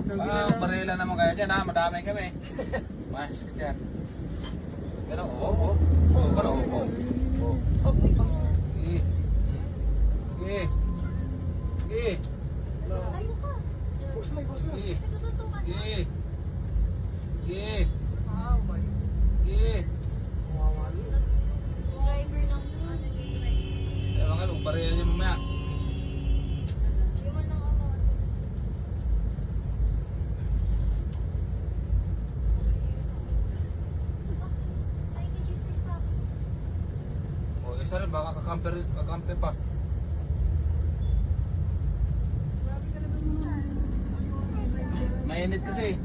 Barela naman kaya dyan ha, madami kami. Mas ka dyan. Gano'n, oo. Oo, gano'n, oo. Sige. Sige. Sige. Tayo ka. Bus na. Sige. Nagtututukan na. Sige. Sige. Away. Sige. Mawawali. Driver ng nag-drive. Kaya mga kalong, barela niya mamaya. Iwan ng ako. Ay, may chismis pa. O, isa rin, baka kakampi pa. Grabe ka naman mga. Mainit kasi.